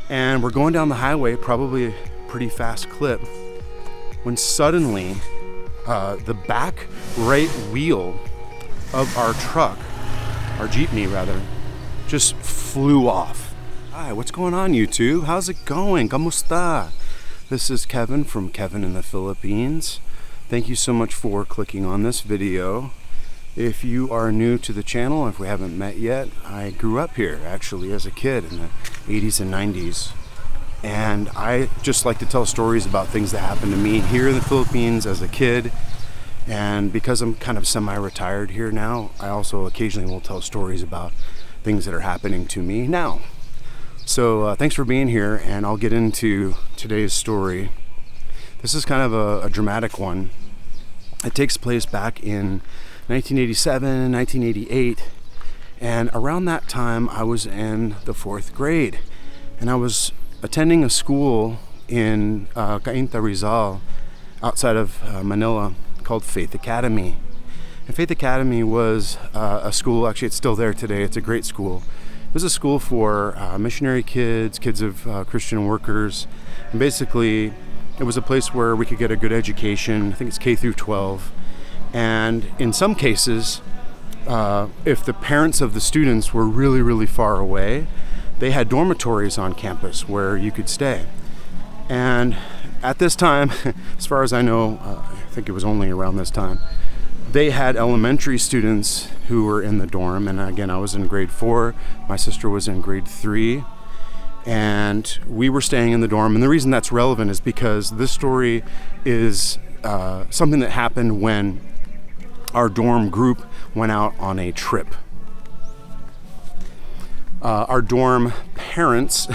And we're going down the highway, probably a pretty fast clip, when suddenly the back right wheel of our truck, our Jeepney rather, just flew off. Hi, what's going on, YouTube? How's it going? Kamusta? This is Kevin from Kevin in the Philippines. Thank you so much for clicking on this video. If you are new to the channel, if we haven't met yet, I grew up here actually as a kid in the 80s and 90s. And I just like to tell stories about things that happened to me here in the Philippines as a kid. And because I'm kind of semi-retired here now, I also occasionally will tell stories about things that are happening to me now. So thanks for being here, and I'll get into today's story. This is kind of a dramatic one. It takes place back in 1987, 1988, and around that time I was in the 4th grade, and I was attending a school in Cainta, Rizal, outside of Manila, called Faith Academy. And Faith Academy was a school, actually it's still there today, it's a great school. It was a school for missionary kids, kids of Christian workers, and basically it was a place where we could get a good education. I think it's K through 12. And in some cases, if the parents of the students were really, really far away, they had dormitories on campus where you could stay. And at this time, as far as I know, I think it was only around this time, they had elementary students who were in the dorm. And again, I was in grade 4, my sister was in grade 3, and we were staying in the dorm. And the reason that's relevant is because this story is something that happened when our dorm group went out on a trip. Our dorm parents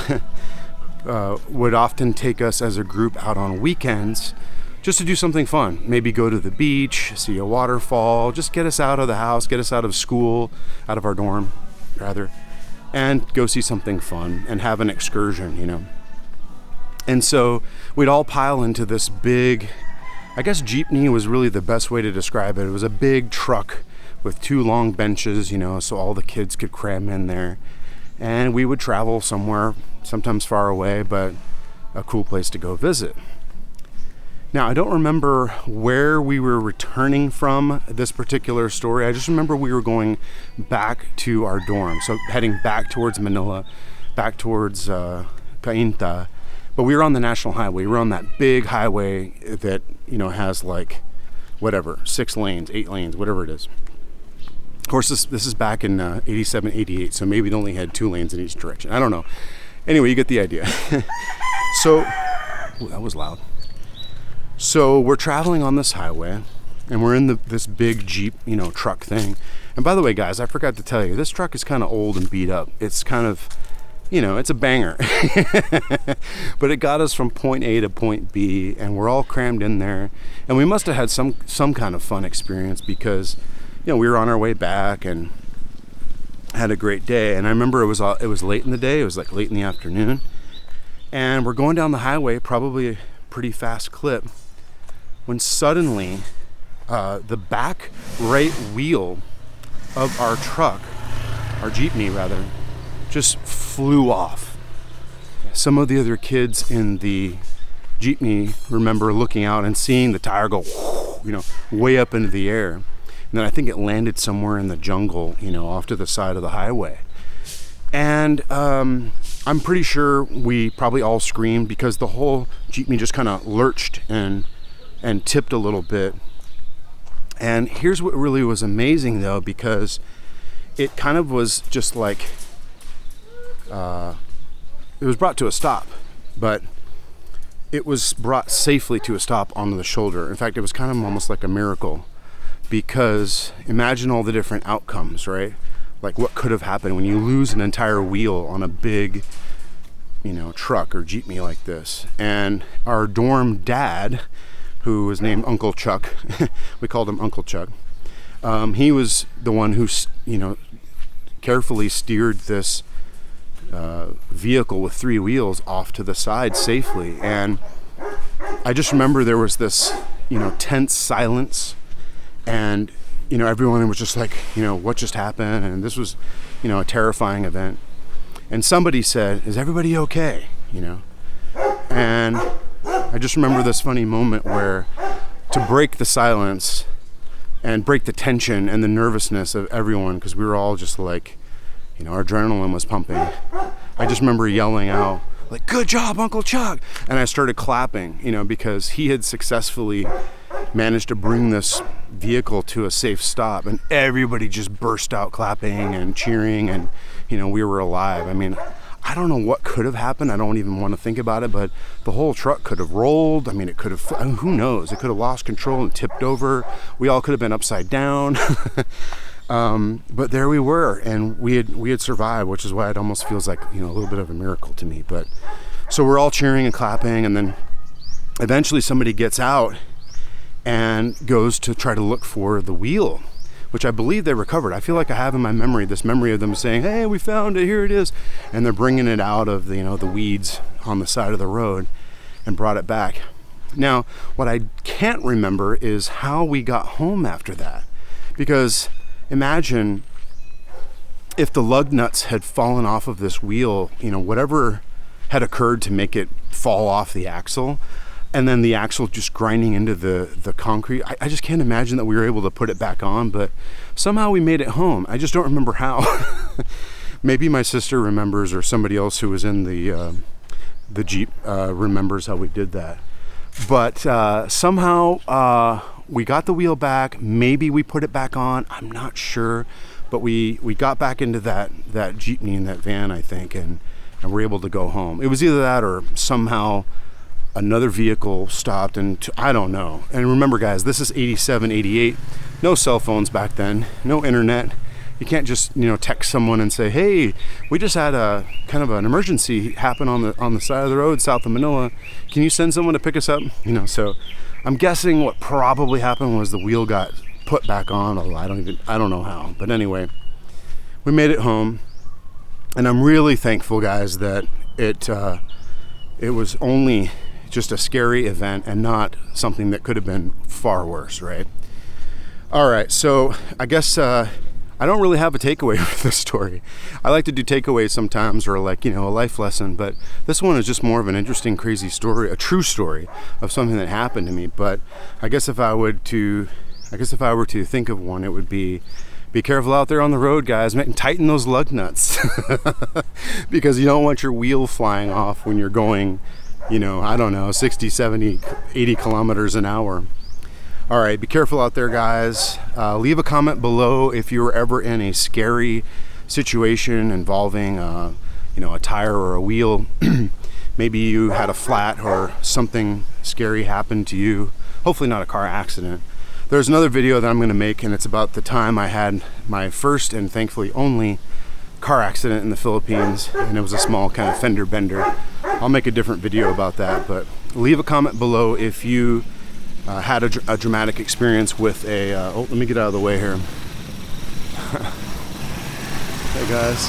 would often take us as a group out on weekends just to do something fun. Maybe go to the beach, see a waterfall, just get us out of the house, get us out of school, out of our dorm, rather, and go see something fun and have an excursion, you know. And so we'd all pile into this big, I guess Jeepney was really the best way to describe it. It was a big truck with 2 long benches, you know, so all the kids could cram in there. And we would travel somewhere, sometimes far away, but a cool place to go visit. Now, I don't remember where we were returning from this particular story. I just remember we were going back to our dorm. So heading back towards Manila, back towards Cainta. But we were on the National Highway. We were on that big highway that, you know, has like, whatever, 6 lanes, 8 lanes, whatever it is. Of course, this is back in 87, 88, so maybe it only had 2 lanes in each direction. I don't know. Anyway, you get the idea. So, ooh, that was loud. So we're traveling on this highway, and we're in this big Jeep, you know, truck thing. And by the way, guys, I forgot to tell you, this truck is kind of old and beat up. It's kind of, you know, it's a banger. But it got us from point A to point B, and we're all crammed in there. And we must have had some kind of fun experience because, you know, we were on our way back and had a great day. And I remember it was late in the day. It was like late in the afternoon. And we're going down the highway, probably a pretty fast clip, when suddenly the back right wheel of our truck, our Jeepney rather, just flew off. Some of the other kids in the Jeepney remember looking out and seeing the tire go, you know, way up into the air. And then I think it landed somewhere in the jungle, you know, off to the side of the highway. And I'm pretty sure we probably all screamed because the whole Jeepney just kind of lurched and tipped a little bit. And here's what really was amazing though, because it kind of was just like, it was brought to a stop, but it was brought safely to a stop onto the shoulder. In fact, it was kind of almost like a miracle, because imagine all the different outcomes, right? Like what could have happened when you lose an entire wheel on a big, you know, truck or Jeepney like this. And our dorm dad, who was named Uncle Chuck, we called him Uncle Chuck, he was the one who, you know, carefully steered this vehicle with 3 wheels off to the side safely. And I just remember there was this, you know, tense silence, and, you know, everyone was just like, you know, what just happened? And this was, you know, a terrifying event. And somebody said, "Is everybody okay?" you know. And I just remember this funny moment where, to break the silence and break the tension and the nervousness of everyone, because we were all just like, you know, our adrenaline was pumping. I just remember yelling out, like, "Good job, Uncle Chuck!" And I started clapping, you know, because he had successfully managed to bring this vehicle to a safe stop, and everybody just burst out clapping and cheering, and, you know, we were alive. I mean, I don't know what could have happened. I don't even want to think about it, but the whole truck could have rolled. I mean, it could have, who knows? It could have lost control and tipped over. We all could have been upside down. But there we were, and we had survived, which is why it almost feels like, you know, a little bit of a miracle to me. But so we're all cheering and clapping, and then eventually somebody gets out and goes to try to look for the wheel, which I believe they recovered. I feel like I have in my memory this memory of them saying, "Hey, we found it, here it is," and they're bringing it out of the, you know, the weeds on the side of the road and brought it back. Now, what I can't remember is how we got home after that, because imagine if the lug nuts had fallen off of this wheel, you know, whatever had occurred to make it fall off the axle, and then the axle just grinding into the concrete. I just can't imagine that we were able to put it back on, but somehow we made it home. I just don't remember how. Maybe my sister remembers, or somebody else who was in the Jeep remembers how we did that. But somehow we got the wheel back. Maybe we put it back on. I'm not sure. But we got back into that Jeepney in that van, I think, and we're able to go home. It was either that or somehow another vehicle stopped, and I don't know. And remember, guys, this is 87, 88. No cell phones back then. No internet. You can't just, you know, text someone and say, "Hey, we just had a kind of an emergency happen on the side of the road south of Manila. Can you send someone to pick us up?" You know, so I'm guessing what probably happened was the wheel got put back on. Although I don't know how. But anyway, we made it home, and I'm really thankful, guys, that it was only just a scary event and not something that could have been far worse, right? All right, so I guess I don't really have a takeaway for this story. I like to do takeaways sometimes, or like, you know, a life lesson, but this one is just more of an interesting, crazy story, a true story of something that happened to me. But I guess if I were to think of one, it would be careful out there on the road, guys. Tighten those lug nuts because you don't want your wheel flying off when you're going, you know, I don't know, 60, 70, 80 kilometers an hour. All right, be careful out there, guys. Leave a comment below if you were ever in a scary situation involving, you know, a tire or a wheel. Maybe you had a flat or something scary happened to you. Hopefully not a car accident. There's another video that I'm going to make, and it's about the time I had my first and thankfully only car accident in the Philippines, and it was a small kind of fender bender. I'll make a different video about that, but leave a comment below if you had a dramatic experience with a oh, let me get out of the way here. Hey guys,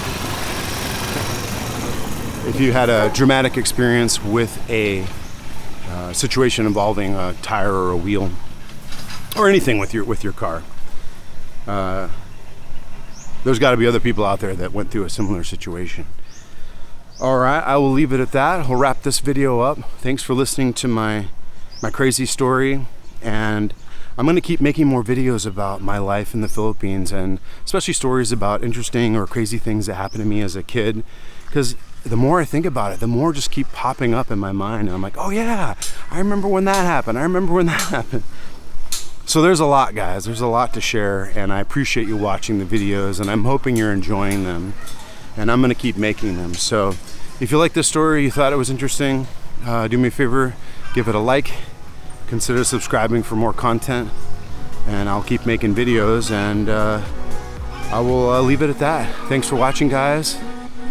if you had a dramatic experience with a situation involving a tire or a wheel or anything with your car, there's got to be other people out there that went through a similar situation. All right, I will leave it at that. I'll wrap this video up. Thanks for listening to my crazy story, and I'm going to keep making more videos about my life in the Philippines, and especially stories about interesting or crazy things that happened to me as a kid, because the more I think about it, the more just keep popping up in my mind, and I'm like, oh yeah, I remember when that happened. I remember when that happened. So there's a lot, guys. There's a lot to share, and I appreciate you watching the videos, and I'm hoping you're enjoying them, and I'm going to keep making them. So if you like this story, you thought it was interesting, do me a favor, give it a like, consider subscribing for more content, and I'll keep making videos, and I will leave it at that. Thanks for watching, guys,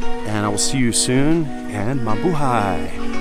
and I will see you soon, and mabuhay.